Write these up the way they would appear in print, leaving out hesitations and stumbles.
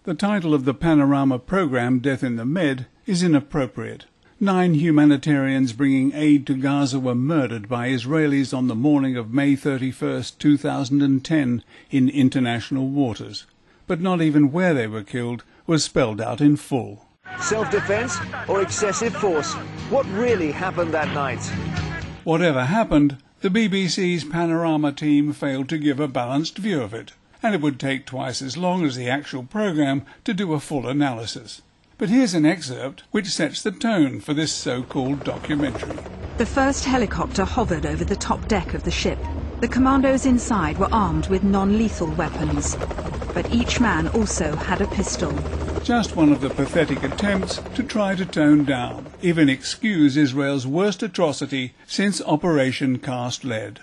The title of the Panorama program, Death in the Med, is inappropriate. 9 humanitarians bringing aid to Gaza were murdered by Israelis on the morning of May 31, 2010 in international waters. But not even where they were killed was spelled out in full. Self-defense or excessive force? What really happened that night? Whatever happened, the BBC's Panorama team failed to give a balanced view of it, and it would take twice as long as the actual program to do a full analysis. But here's an excerpt which sets the tone for this so-called documentary. The first helicopter hovered over the top deck of the ship. The commandos inside were armed with non-lethal weapons, but each man also had a pistol. Just one of the pathetic attempts to try to tone down, even excuse Israel's worst atrocity since Operation Cast Lead.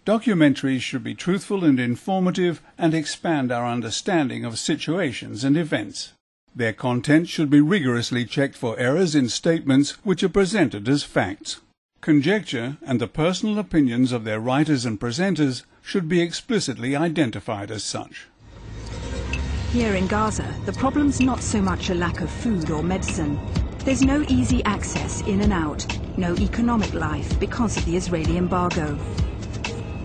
Documentaries should be truthful and informative and expand our understanding of situations and events. Their content should be rigorously checked for errors in statements which are presented as facts. Conjecture and the personal opinions of their writers and presenters should be explicitly identified as such. Here in Gaza, the problem's not so much a lack of food or medicine. There's no easy access in and out, no economic life because of the Israeli embargo.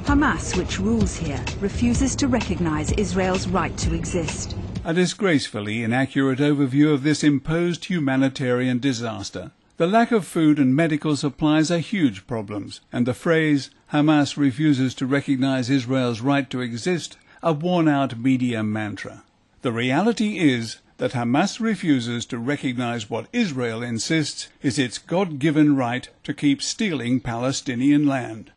Hamas, which rules here, refuses to recognize Israel's right to exist. A disgracefully inaccurate overview of this imposed humanitarian disaster. The lack of food and medical supplies are huge problems, and the phrase, Hamas refuses to recognize Israel's right to exist, a worn-out media mantra. The reality is that Hamas refuses to recognize what Israel insists is its God-given right to keep stealing Palestinian land.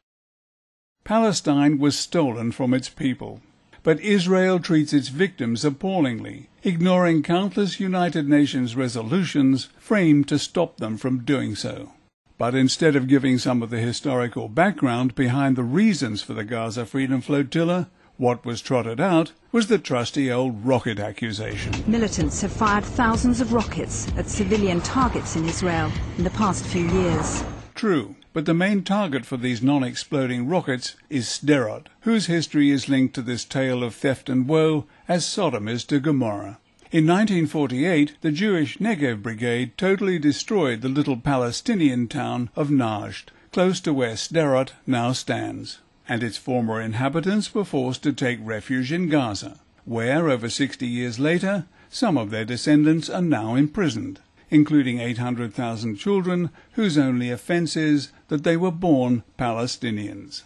Palestine was stolen from its people. But Israel treats its victims appallingly, ignoring countless United Nations resolutions framed to stop them from doing so. But instead of giving some of the historical background behind the reasons for the Gaza Freedom Flotilla, what was trotted out was the trusty old rocket accusation. Militants have fired thousands of rockets at civilian targets in Israel in the past few years. True, but the main target for these non-exploding rockets is Sderot, whose history is linked to this tale of theft and woe as Sodom is to Gomorrah. In 1948, the Jewish Negev Brigade totally destroyed the little Palestinian town of Najd, close to where Sderot now stands, and its former inhabitants were forced to take refuge in Gaza, where, over 60 years later, some of their descendants are now imprisoned, including 800,000 children whose only offense is that they were born Palestinians.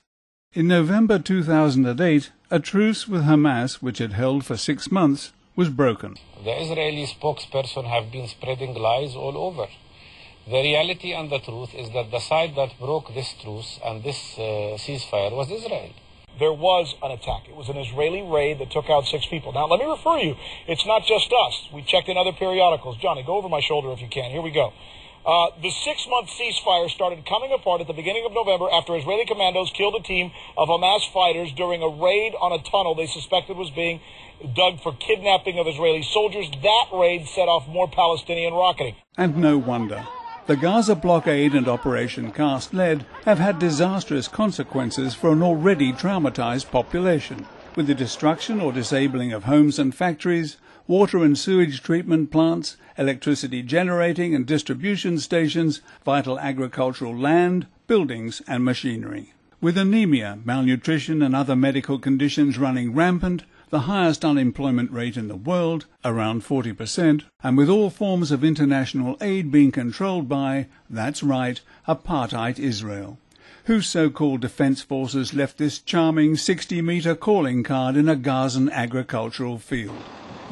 In November 2008, a truce with Hamas, which had held for 6 months, was broken. The Israeli spokesperson have been spreading lies all over. The reality and the truth is that the side that broke this truce and this ceasefire was Israel. There was an attack. It was an Israeli raid that took out 6 people. Now, let me refer you. It's not just us. We checked in other periodicals. Johnny, go over my shoulder if you can. Here we go. The 6-month ceasefire started coming apart at the beginning of November after Israeli commandos killed a team of Hamas fighters during a raid on a tunnel they suspected was being dug for kidnapping of Israeli soldiers. That raid set off more Palestinian rocketing. And no wonder. The Gaza blockade and Operation Cast Lead have had disastrous consequences for an already traumatized population, with the destruction or disabling of homes and factories, water and sewage treatment plants, electricity generating and distribution stations, vital agricultural land, buildings and machinery. With anemia, malnutrition and other medical conditions running rampant, the highest unemployment rate in the world, around 40%, and with all forms of international aid being controlled by, that's right, apartheid Israel, whose so-called defense forces left this charming 60-meter calling card in a Gazan agricultural field.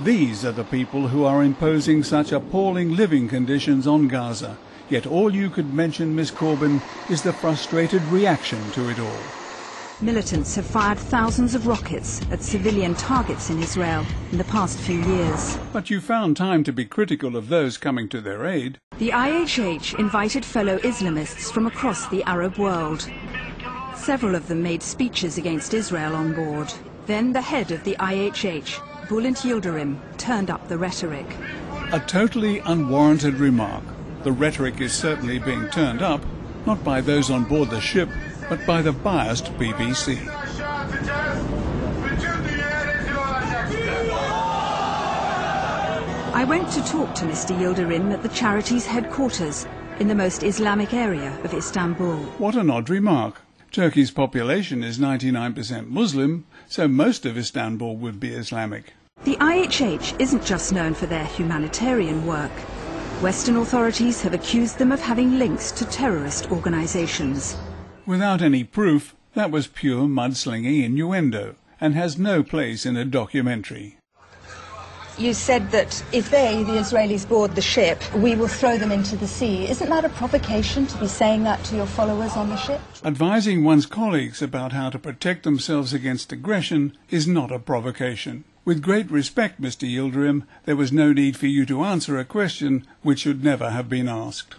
These are the people who are imposing such appalling living conditions on Gaza, yet all you could mention, Miss Corbyn, is the frustrated reaction to it all. Militants have fired thousands of rockets at civilian targets in Israel in the past few years. But you found time to be critical of those coming to their aid. The IHH invited fellow Islamists from across the Arab world. Several of them made speeches against Israel on board. Then the head of the IHH, Bülent Yildirim, turned up the rhetoric. A totally unwarranted remark. The rhetoric is certainly being turned up, not by those on board the ship, but by the biased BBC. I went to talk to Mr. Yildirim at the charity's headquarters in the most Islamic area of Istanbul. What an odd remark. Turkey's population is 99% Muslim, so most of Istanbul would be Islamic. The IHH isn't just known for their humanitarian work. Western authorities have accused them of having links to terrorist organizations. Without any proof, that was pure mudslinging innuendo and has no place in a documentary. You said that if they, the Israelis, board the ship, we will throw them into the sea. Isn't that a provocation to be saying that to your followers on the ship? Advising one's colleagues about how to protect themselves against aggression is not a provocation. With great respect, Mr. Yildirim, there was no need for you to answer a question which should never have been asked.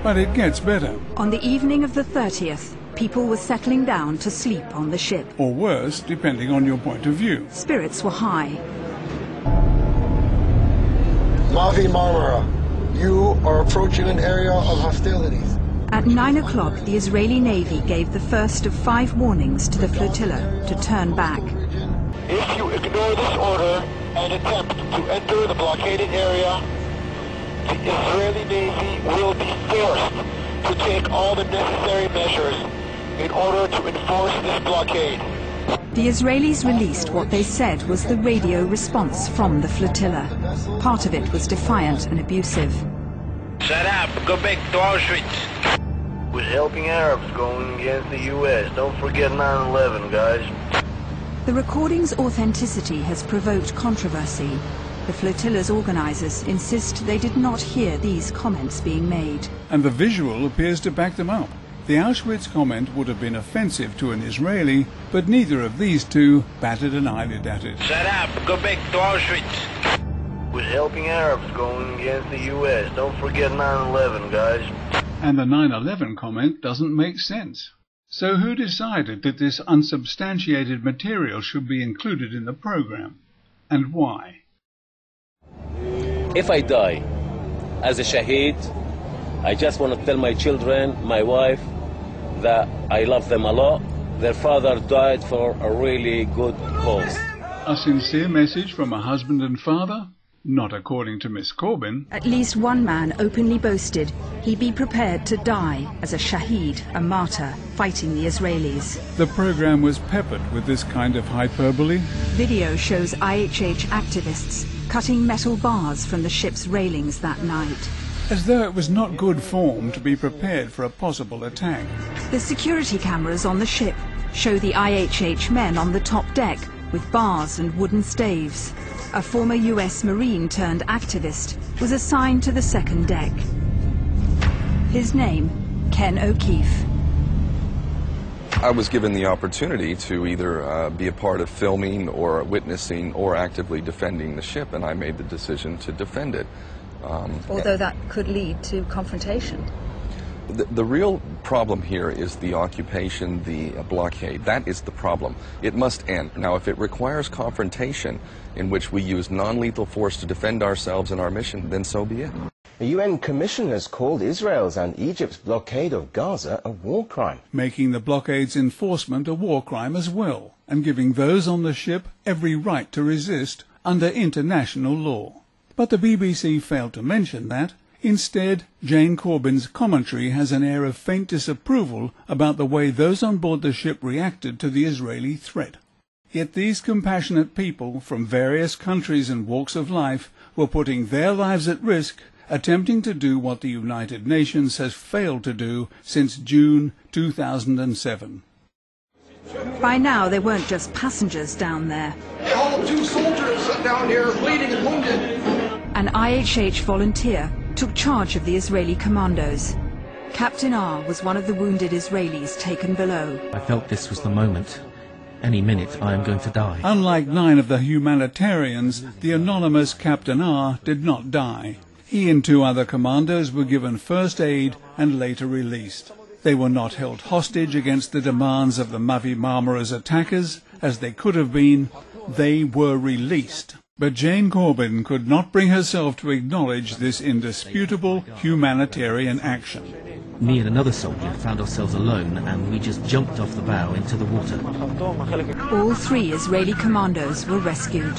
But it gets better. On the evening of the 30th, people were settling down to sleep on the ship. Or worse, depending on your point of view. Spirits were high. Mavi Marmara, you are approaching an area of hostilities. At 9 o'clock, the Israeli Navy gave the first of 5 warnings to the flotilla to turn back. If you ignore this order and attempt to enter the blockaded area, the Israeli Navy will be forced to take all the necessary measures in order to enforce this blockade. The Israelis released what they said was the radio response from the flotilla. Part of it was defiant and abusive. Shut up, go back to Auschwitz. We're helping Arabs going against the U.S. Don't forget 9/11, guys. The recording's authenticity has provoked controversy. The flotilla's organizers insist they did not hear these comments being made. And the visual appears to back them up. The Auschwitz comment would have been offensive to an Israeli, but neither of these two batted an eyelid at it. Shut up, go back to Auschwitz. We're helping Arabs going against the U.S. Don't forget 9/11, guys. And the 9/11 comment doesn't make sense. So who decided that this unsubstantiated material should be included in the program? And why? If I die as a shaheed, I just want to tell my children, my wife, that I love them a lot. Their father died for a really good cause. A sincere message from a husband and father? Not according to Miss Corbyn. At least one man openly boasted he'd be prepared to die as a shaheed, a martyr, fighting the Israelis. The program was peppered with this kind of hyperbole. Video shows IHH activists cutting metal bars from the ship's railings that night. As though it was not good form to be prepared for a possible attack. The security cameras on the ship show the IHH men on the top deck with bars and wooden staves. A former US Marine turned activist was assigned to the second deck. His name, Ken O'Keefe. I was given the opportunity to either be a part of filming or witnessing or actively defending the ship, and I made the decision to defend it. Although that could lead to confrontation. The real problem here is the occupation, the blockade. That is the problem. It must end. Now, if it requires confrontation in which we use non-lethal force to defend ourselves and our mission, then so be it. The UN Commission has called Israel's and Egypt's blockade of Gaza a war crime. Making the blockade's enforcement a war crime as well, and giving those on the ship every right to resist under international law. But the BBC failed to mention that. Instead, Jane Corbyn's commentary has an air of faint disapproval about the way those on board the ship reacted to the Israeli threat. Yet these compassionate people from various countries and walks of life were putting their lives at risk, attempting to do what the United Nations has failed to do since June 2007. By now, they weren't just passengers down there. They hauled 2 soldiers down here bleeding and wounded. An IHH volunteer took charge of the Israeli commandos. Captain R was one of the wounded Israelis taken below. I felt this was the moment. Any minute I am going to die. Unlike 9 of the humanitarians, the anonymous Captain R did not die. He and 2 other commandos were given first aid and later released. They were not held hostage against the demands of the Mavi Marmara's attackers, as they could have been. They were released. But Jane Corbin could not bring herself to acknowledge this indisputable humanitarian action. Me and another soldier found ourselves alone, and we just jumped off the bow into the water. All 3 Israeli commandos were rescued.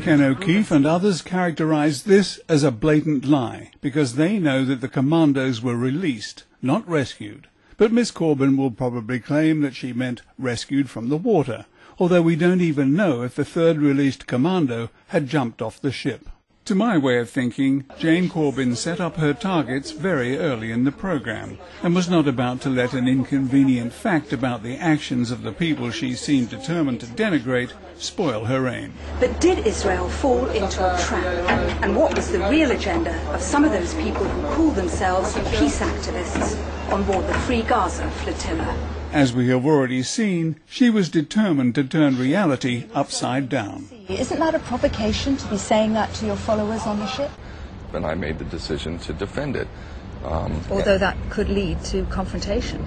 Ken O'Keefe and others characterized this as a blatant lie, because they know that the commandos were released, not rescued. But Miss Corbin will probably claim that she meant rescued from the water, although we don't even know if the 3rd released commando had jumped off the ship. To my way of thinking, Jane Corbin set up her targets very early in the program and was not about to let an inconvenient fact about the actions of the people she seemed determined to denigrate spoil her aim. But did Israel fall into a trap? And what was the real agenda of some of those people who call themselves peace activists on board the Free Gaza Flotilla? As we have already seen, she was determined to turn reality upside down. Isn't that a provocation to be saying that to your followers on the ship? And I made the decision to defend it. Although that could lead to confrontation.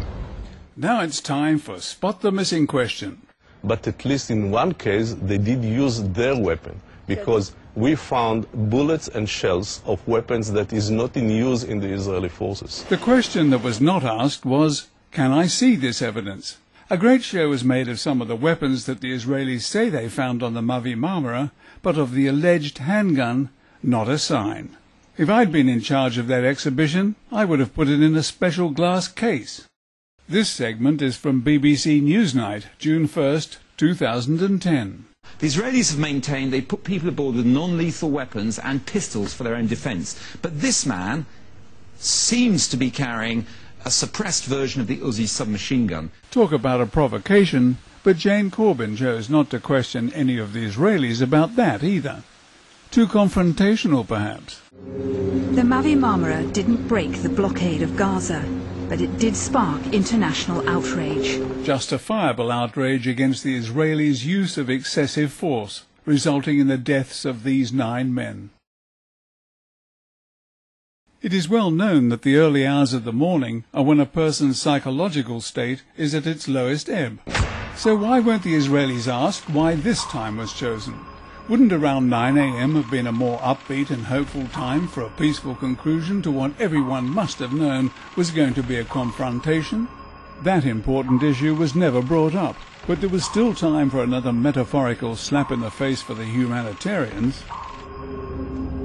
Now it's time for Spot the Missing Question. But at least in one case, they did use their weapon, because we found bullets and shells of weapons that is not in use in the Israeli forces. The question that was not asked was, can I see this evidence? A great show was made of some of the weapons that the Israelis say they found on the Mavi Marmara, but of the alleged handgun, not a sign. If I'd been in charge of that exhibition, I would have put it in a special glass case. This segment is from BBC Newsnight, June 1st, 2010. The Israelis have maintained they put people aboard with non-lethal weapons and pistols for their own defence. But this man seems to be carrying a suppressed version of the Uzi submachine gun. Talk about a provocation, but Jane Corbin chose not to question any of the Israelis about that either. Too confrontational, perhaps. The Mavi Marmara didn't break the blockade of Gaza, but it did spark international outrage. Justifiable outrage against the Israelis' use of excessive force, resulting in the deaths of these 9 men. It is well known that the early hours of the morning are when a person's psychological state is at its lowest ebb. So why weren't the Israelis asked why this time was chosen? Wouldn't around 9 a.m. have been a more upbeat and hopeful time for a peaceful conclusion to what everyone must have known was going to be a confrontation? That important issue was never brought up, but there was still time for another metaphorical slap in the face for the humanitarians.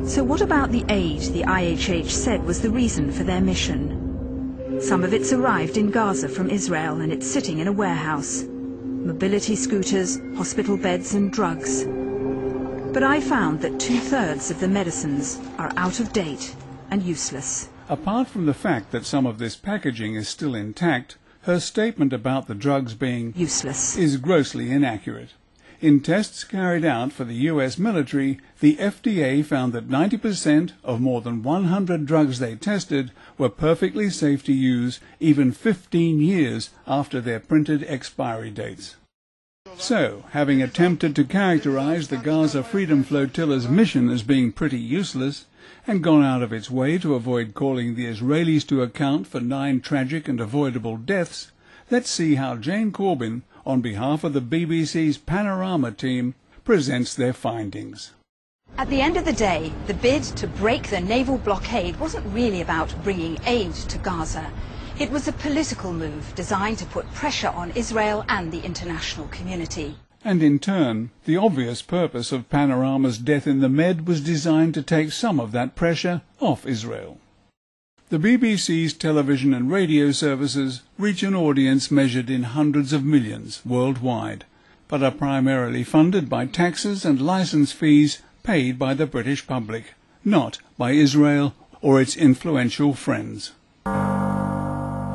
So what about the aid the IHH said was the reason for their mission? Some of it's arrived in Gaza from Israel and it's sitting in a warehouse. Mobility scooters, hospital beds and drugs. But I found that 2/3 of the medicines are out of date and useless. Apart from the fact that some of this packaging is still intact, her statement about the drugs being useless is grossly inaccurate. In tests carried out for the US military, the FDA found that 90% of more than 100 drugs they tested were perfectly safe to use even 15 years after their printed expiry dates. So, having attempted to characterize the Gaza Freedom Flotilla's mission as being pretty useless, and gone out of its way to avoid calling the Israelis to account for 9 tragic and avoidable deaths, let's see how Jane Corbin, on behalf of the BBC's Panorama team, presents their findings. At the end of the day, the bid to break the naval blockade wasn't really about bringing aid to Gaza. It was a political move designed to put pressure on Israel and the international community. And in turn, the obvious purpose of Panorama's Death in the Med was designed to take some of that pressure off Israel. The BBC's television and radio services reach an audience measured in hundreds of millions worldwide, but are primarily funded by taxes and license fees paid by the British public, not by Israel or its influential friends.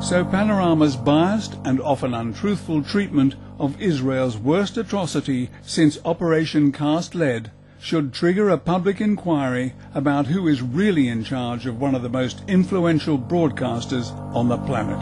So Panorama's biased and often untruthful treatment of Israel's worst atrocity since Operation Cast Lead should trigger a public inquiry about who is really in charge of one of the most influential broadcasters on the planet.